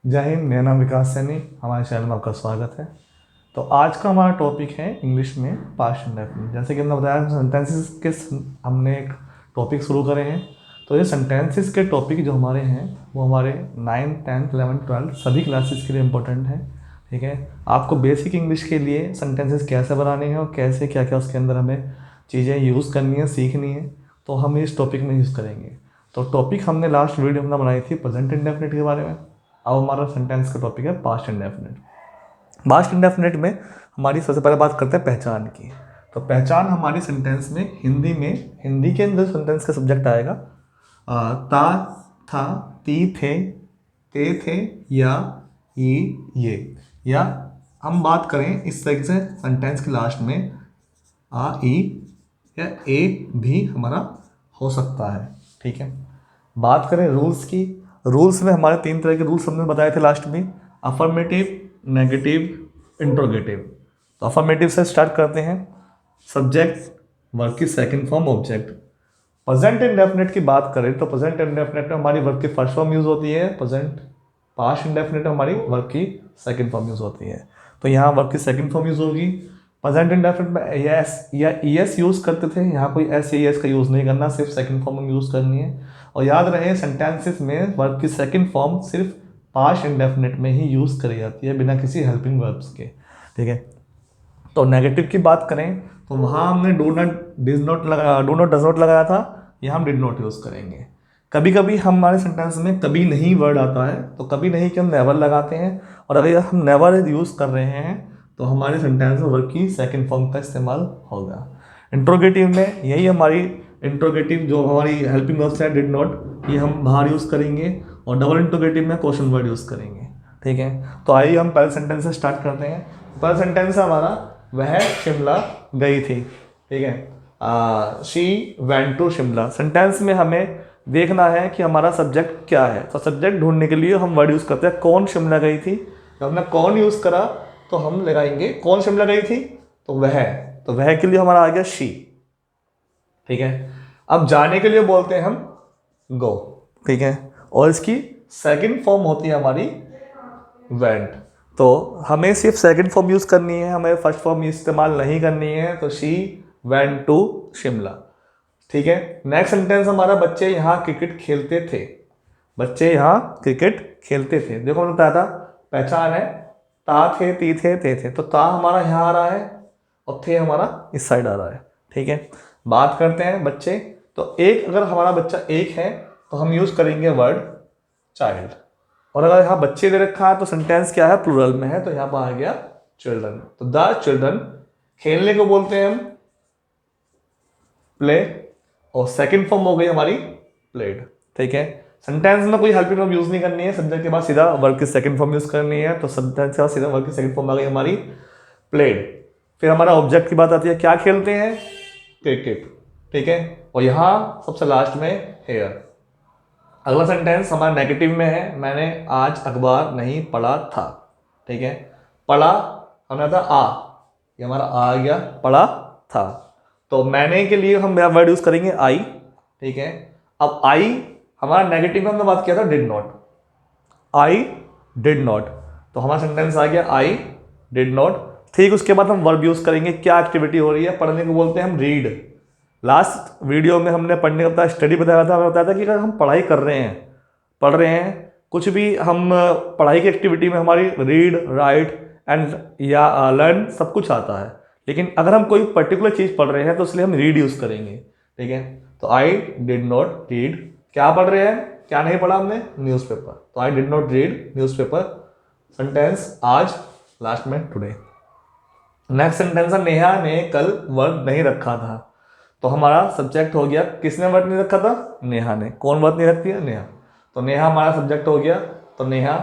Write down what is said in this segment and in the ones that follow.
जय हिंद। मेरा नाम विकास सैनी, हमारे चैनल में आपका स्वागत है। तो आज का हमारा टॉपिक है इंग्लिश में पास्ट इंडेफिनिट। जैसे कि हमने बताया सेंटेंसेस के हमने एक टॉपिक शुरू करे हैं। तो ये सेंटेंसेस के टॉपिक जो हमारे हैं वो हमारे 9th 10th 11th 12th सभी क्लासेस के लिए इम्पोर्टेंट है। ठीक है, आपको बेसिक इंग्लिश के लिए सेंटेंसेस कैसे बनाने हैं और कैसे क्या क्या उसके अंदर हमें चीज़ें यूज़ करनी है, सीखनी है, तो हम इस टॉपिक में यूज़ करेंगे। तो टॉपिक हमने लास्ट वीडियो में बनाई थी प्रेजेंट इंडेफिनिट के बारे में। अब हमारा सेंटेंस का टॉपिक है पास्ट इंडेफिनिट। पास्ट इंडेफिनिट में हमारी सबसे पहले बात करते हैं पहचान की। तो पहचान हमारी सेंटेंस में हिंदी के अंदर सेंटेंस का सब्जेक्ट आएगा ता, था, ती, थे, ते, थे, या, ये। या हम बात करें इस तरीके से सेंटेंस के लास्ट में आ, ई या ए भी हमारा हो सकता है। ठीक है, बात करें रूल्स की। रूल्स में हमारे 3 तरह के रूल्स हमने बताए थे लास्ट में, अफर्मेटिव, नेगेटिव, इंट्रोगेटिव। तो अफर्मेटिव से स्टार्ट करते हैं। सब्जेक्ट, वर्ब की second form, object. Present indefinite की बात करें तो प्रेजेंट इंडेफिनिट में हमारी वर्ब की फर्स्ट फॉर्म यूज होती है प्रेजेंट। पास्ट इंडेफिनिट में हमारी वर्ब की सेकंड फॉर्म यूज होती है। तो यहाँ वर्ब की सेकंड फॉर्म यूज होगी। प्रेजेंट इंडेफिनिट में एस या ईएस यूज करते थे, यहाँ कोई एस या एस का यूज नहीं करना, सिर्फ सेकंड फॉर्म में यूज करनी है। और याद रहे सेंटेंसेस में वर्ब की सेकंड फॉर्म सिर्फ पास्ट इंडेफिनिट में ही यूज करी जाती है, बिना किसी हेल्पिंग वर्ब्स के। ठीक है, तो नेगेटिव की बात करें तो वहाँ हमने डू नॉट डज नॉट लगाया था, यहाँ हम डिड नॉट यूज़ करेंगे। कभी कभी हमारे सेंटेंस में कभी नहीं वर्ड आता है, तो कभी नहीं कि हम नेवर लगाते हैं, और अगर हम नेवर यूज़ कर रहे हैं तो हमारे सेंटेंस में वर्ब की सेकंड फॉर्म का इस्तेमाल होगा। इंट्रोगेटिव में यही हमारी इंट्रोगेटिव जो हमारी हेल्पिंग वर्ब्स है डिड नॉट, ये हम बाहर यूज़ करेंगे, और डबल इंट्रोगेटिव में क्वेश्चन वर्ड यूज़ करेंगे। ठीक है, तो आइए हम पहले सेंटेंस से स्टार्ट करते हैं। पहला सेंटेंस है हमारा वह शिमला गई थी। ठीक है, she went to Shimla. Sentence में हमें देखना है कि हमारा सब्जेक्ट क्या है। तो सब्जेक्ट ढूंढने के लिए हम वर्ड यूज़ करते हैं कौन शिमला गई थी। जब हमने कौन यूज़ करा तो हम लगाएंगे कौन शिमला गई थी, तो वह के लिए हमारा आ गया शी। ठीक है, अब जाने के लिए बोलते हैं हम गो। ठीक है, और इसकी सेकंड फॉर्म होती है हमारी वेंट। तो हमें सिर्फ सेकंड फॉर्म यूज़ करनी है, हमें फर्स्ट फॉर्म इस्तेमाल नहीं करनी है। तो शी वेंट टू शिमला। ठीक है, नेक्स्ट सेंटेंस हमारा बच्चे यहाँ क्रिकेट खेलते थे। बच्चे यहाँ क्रिकेट खेलते थे। देखो मैंने बताया था पहचान है ता, थे, ती, थे, ते, थे। तो ता हमारा यहाँ आ रहा है और थे हमारा इस साइड आ रहा है। ठीक है, बात करते हैं बच्चे। तो एक अगर हमारा बच्चा एक है तो हम यूज़ करेंगे वर्ड चाइल्ड, और अगर यहाँ बच्चे दे रखा है तो सेंटेंस क्या है, प्लूरल में है, तो यहाँ पर आ गया चिल्ड्रन। तो द चिल्ड्रन, खेलने को बोलते हैं हम प्ले, और सेकंड फॉर्म हो गई हमारी प्लेड। ठीक है, सेंटेंस में कोई हेल्पिंग वर्ब यूज नहीं करनी है, सब्जेक्ट के बाद सीधा वर्ब की सेकंड फॉर्म यूज करनी है। तो सेंटेंस के बाद सीधा वर्ब की सेकंड फॉर्म आ गई हमारी प्लेड। फिर हमारा ऑब्जेक्ट की बात आती है, क्या खेलते हैं, क्रिकेट। ठीक है, और यहाँ सबसे लास्ट में हेयर। अगला सेंटेंस हमारा नेगेटिव में है, मैंने आज अखबार नहीं पढ़ा था। ठीक है, पढ़ा हमने था आ, ये हमारा आ गया, पढ़ा था। तो मैंने के लिए हम वर्ड यूज करेंगे आई। ठीक है, अब आई हमारा नेगेटिव में हमने बात किया था did not, I did not. तो हमारा सेंटेंस आ गया आई डिड नॉट। ठीक, उसके बाद हम वर्ब यूज करेंगे, क्या एक्टिविटी हो रही है, पढ़ने को बोलते हैं हम रीड। लास्ट वीडियो में हमने पढ़ने का स्टडी बताया था, हमें बताया था कि अगर हम पढ़ाई कर रहे हैं, पढ़ रहे हैं कुछ भी, हम पढ़ाई की एक्टिविटी में हमारी रीड, राइट एंड या लर्न सब कुछ आता है। लेकिन अगर हम कोई पर्टिकुलर चीज़ पढ़ रहे हैं तो इसलिए हम रीड यूज़ करेंगे। ठीक है, तो आई डिड नॉट रीड, क्या पढ़ रहे हैं, क्या नहीं पढ़ा हमने, न्यूज़पेपर। तो I did not read newspaper. Sentence आज, लास्ट में टुडे। नेक्स्ट सेंटेंस है नेहा ने कल वर्क नहीं रखा था। तो हमारा सब्जेक्ट हो गया, किसने वर्क नहीं रखा था, नेहा ने। कौन वर्क नहीं रखती है, नेहा। तो नेहा हमारा सब्जेक्ट हो गया। तो नेहा,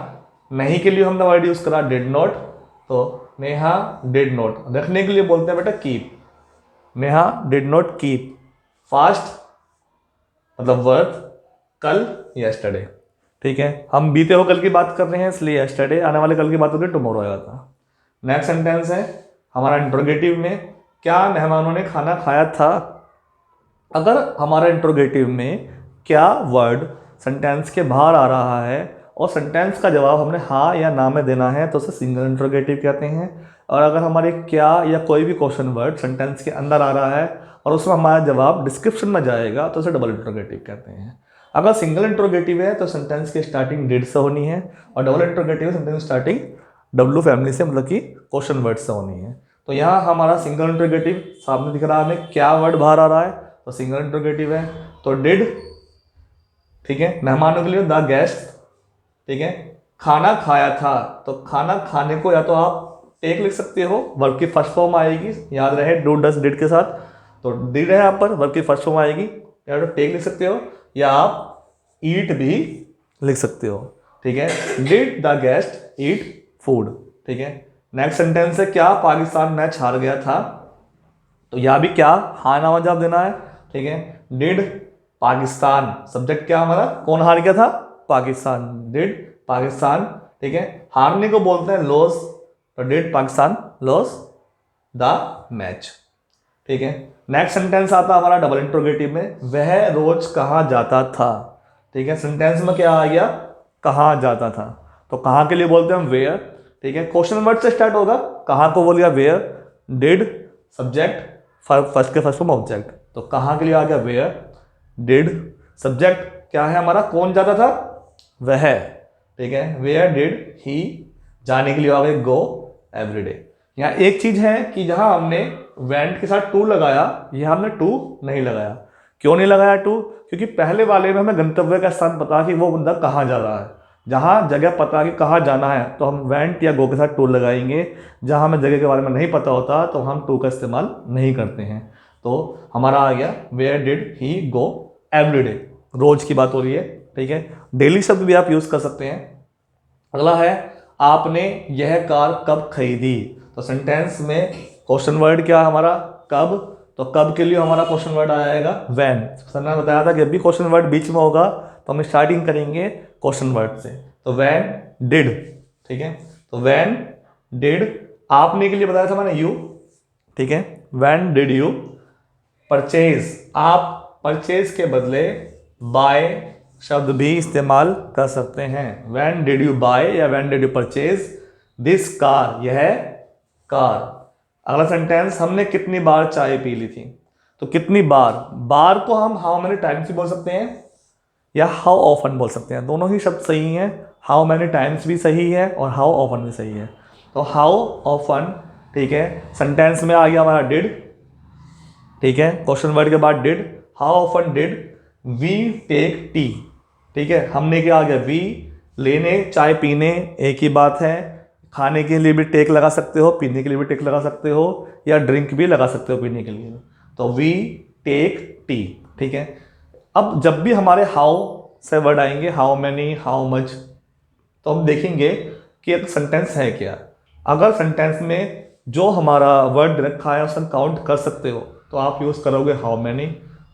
नहीं के लिए हमने वर्ड यूज करा डिड नॉट, तो नेहा डिड नॉट। रखने के लिए बोलते हैं बेटा keep, Neha did not keep fast, मतलब वर्क कल, यस्टरडे। ठीक है, हम बीते हुए कल की बात कर रहे हैं इसलिए यस्टरडे, आने वाले कल की बात होती है टुमारो आएगा था। नेक्स्ट सेंटेंस है हमारा इंट्रोगेटिव में, क्या मेहमानों ने खाना खाया था। अगर हमारा इंट्रोगेटिव में क्या वर्ड सेंटेंस के बाहर आ रहा है और सेंटेंस का जवाब हमने हाँ या ना में देना है तो उसे सिंगल इंट्रोगेटिव कहते हैं। और अगर हमारे क्या या कोई भी क्वेश्चन वर्ड सेंटेंस के अंदर आ रहा है और उसमें हमारा जवाब डिस्क्रिप्शन में जाएगा तो उसे डबल इंट्रोगेटिव कहते हैं। अगर सिंगल इंट्रोगेटिव है तो सेंटेंस की स्टार्टिंग डिड से होनी है, और double interrogative sentence starting W family से, मतलब कि क्वेश्चन वर्ड से होनी है। तो यहाँ हमारा सिंगल इंट्रोगेटिव सामने दिख रहा है, हमें क्या वर्ड बाहर आ रहा है तो सिंगल इंट्रोगेटिव है। तो डिड, ठीक है, मेहमानों के लिए द गेस्ट, ठीक है। खाना खाया था, तो खाना खाने को या तो आप टेक लिख सकते हो, वर्ब की फर्स्ट फॉर्म आएगी, याद रहे डू डस डिड के साथ। तो डिड है यहाँ पर, वर्ब की फर्स्ट फॉर्म आएगी, या तो टेक लिख सकते हो या आप ईट भी लिख सकते हो, ठीक है। Did the guest eat food, ठीक है। नेक्स्ट सेंटेंस है क्या पाकिस्तान मैच हार गया था, तो यहाँ भी क्या हाँ ना जवाब देना है, ठीक है। डिड पाकिस्तान, सब्जेक्ट क्या हमारा, कौन हार गया था, पाकिस्तान, डिड पाकिस्तान, ठीक है। हारने को बोलते हैं लॉस, तो did Pakistan loss the match, ठीक है। नेक्स्ट सेंटेंस आता है हमारा डबल इंट्रोगेटिव में, वह रोज कहाँ जाता था, ठीक है। सेंटेंस में क्या आ गया, कहाँ जाता था, तो कहाँ के लिए बोलते हैं हम वेयर, ठीक है। क्वेश्चन वर्ड से स्टार्ट होगा, कहाँ को बोल गया वेयर, डिड सब्जेक्ट, फर्स्ट के फर्स्ट फॉर्म ऑब्जेक्ट, तो कहाँ के लिए आ गया वेयर, डिड सब्जेक्ट क्या है हमारा, कौन जाता था, वह, ठीक है। वेयर डिड ही, जाने के लिए आ गए गो एवरीडे। यहाँ एक चीज है कि जहां हमने वेंट के साथ टू लगाया, यहाँ हमने टू नहीं लगाया। क्यों नहीं लगाया टू, क्योंकि पहले वाले में हमें गंतव्य का स्थान पता कि वो बंदा कहाँ जा रहा है, जहाँ जगह पता कि कहाँ जाना है तो हम वेंट या गो के साथ टू लगाएंगे। जहाँ हमें जगह के बारे में नहीं पता होता तो हम टू का इस्तेमाल नहीं करते हैं। तो हमारा आ गया where did he go everyday, रोज की बात हो रही है, ठीक है। डेली शब्द भी आप यूज कर सकते हैं। अगला है आपने यह कार कब खरीदी, तो सेंटेंस में क्वेश्चन वर्ड क्या हमारा, कब, तो कब के लिए हमारा क्वेश्चन वर्ड आएगा व्हेन। सर ने बताया था कि अभी क्वेश्चन वर्ड बीच में होगा तो हम स्टार्टिंग करेंगे क्वेश्चन वर्ड से, तो व्हेन डिड, ठीक है। तो व्हेन डिड, आपने के लिए बताया था मैंने यू, ठीक है। व्हेन डिड यू परचेज, आप परचेज के बदले बाय शब्द भी इस्तेमाल कर सकते हैं। व्हेन डिड यू बाय या when did you purchase this car, यह कार। अगला सेंटेंस, हमने कितनी बार चाय पी ली थी, तो कितनी बार, बार को हम हाउ मेनी टाइम्स भी बोल सकते हैं या हाउ ऑफन बोल सकते हैं, दोनों ही शब्द सही हैं। हाउ मेनी टाइम्स भी सही है और हाउ ऑफन भी सही है। तो हाउ ऑफन, ठीक है। सेंटेंस में आ गया हमारा डिड, ठीक है, क्वेश्चन वर्ड के बाद did. How often did we take tea, ठीक है। हमने क्या आ गया वी, लेने चाय पीने एक ही बात है। खाने के लिए भी टेक लगा सकते हो, पीने के लिए भी टेक लगा सकते हो, या ड्रिंक भी लगा सकते हो पीने के लिए। तो वी टेक टी, ठीक है। अब जब भी हमारे हाउ से वर्ड आएंगे, हाउ मैनी, हाउ मच, तो हम देखेंगे कि एक सेंटेंस है क्या। अगर सेंटेंस में जो हमारा वर्ड रखा है उसे काउंट कर सकते हो तो आप यूज़ करोगे हाउ मैनी।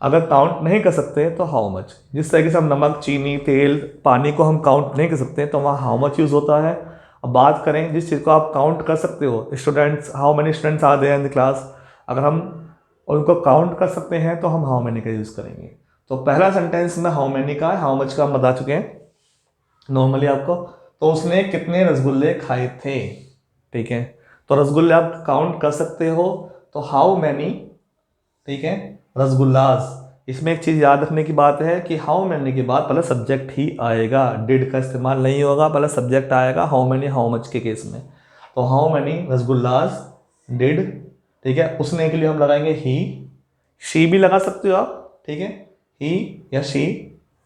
अगर काउंट नहीं कर सकते तो हाउ मच। जिस तरीके से हम नमक, चीनी, तेल, पानी को हम काउंट नहीं कर सकते तो वहाँ हाउ मच यूज़ होता है। अब बात करें जिस चीज़ को आप काउंट कर सकते हो, students, how many students are there in the class, अगर हम उनको काउंट कर सकते हैं तो हम हाउ मेनी का यूज़ करेंगे। तो पहला सेंटेंस में हाउ मेनी का है, हाउ मच का हम बता चुके हैं नॉर्मली आपको। तो उसने कितने रसगुल्ले खाए थे, ठीक है। तो रसगुल्ले आप काउंट कर सकते हो तो हाउ मैनी, ठीक है, रसगुल्लास। इसमें एक चीज़ याद रखने की बात है कि हाउ मैनी के बाद पहले सब्जेक्ट ही आएगा, डिड का इस्तेमाल नहीं होगा, पहले सब्जेक्ट आएगा हाउ मैनी, हाउ मच के केस में। तो हाउ मैनी रसगुल्लास डिड, ठीक है। उसने के लिए हम लगाएंगे ही, शी भी लगा सकते हो आप, ठीक है, ही या शी।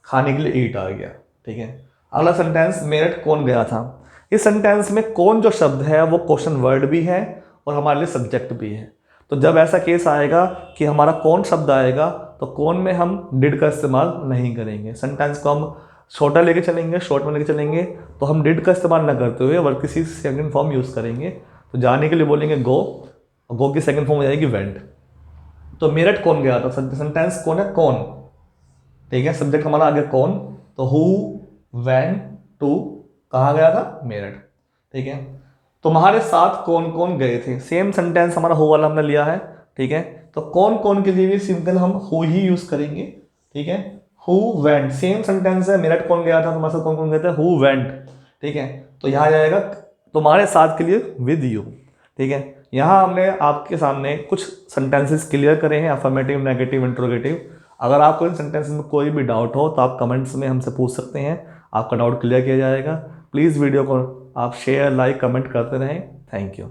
खाने के लिए ईट आ गया, ठीक है। अगला सेंटेंस, मेरठ कौन गया था। इस सेंटेंस में कौन जो शब्द है वो क्वेश्चन वर्ड भी है और हमारे लिए सब्जेक्ट भी है। तो जब ऐसा केस आएगा कि हमारा कौन शब्द आएगा तो कौन में हम डिड का इस्तेमाल नहीं करेंगे। सेंटेंस को हम छोटा लेके चलेंगे, शॉर्ट में लेके चलेंगे, तो हम डिड का इस्तेमाल ना करते हुए वर्ब की सेकंड फॉर्म यूज़ करेंगे। तो जाने के लिए बोलेंगे गो, गो की सेकंड फॉर्म हो जाएगी वेंट। तो मेरठ कौन गया था, सेंटेंस कौन है, कौन, ठीक है। सब्जेक्ट हमारा आ गया कौन, तो हु, व्हेन, टू, कहाँ गया था, मेरठ, ठीक है। तुम्हारे साथ कौन कौन गए थे, सेम सेंटेंस हमारा हु वाला हमने लिया है, ठीक है। तो कौन कौन के लिए भी सिंपल हम हु ही यूज करेंगे, ठीक है। हु वेंट, सेम सेंटेंस है, मेरठ कौन गया था, तुम्हारे साथ कौन कौन गया था, हु वेंट, ठीक है। तो यहाँ आ जाएगा तुम्हारे साथ के लिए विद यू, ठीक है। यहाँ हमने आपके सामने कुछ सेंटेंसेस क्लियर करे हैं, अफर्मेटिव, नेगेटिव, इंट्रोगेटिव। अगर आपको इन सेंटेंसेस में कोई भी डाउट हो तो आप कमेंट्स में हमसे पूछ सकते हैं, आपका डाउट क्लियर किया जाएगा। प्लीज़ वीडियो को आप शेयर, लाइक, कमेंट करते रहें। Thank you.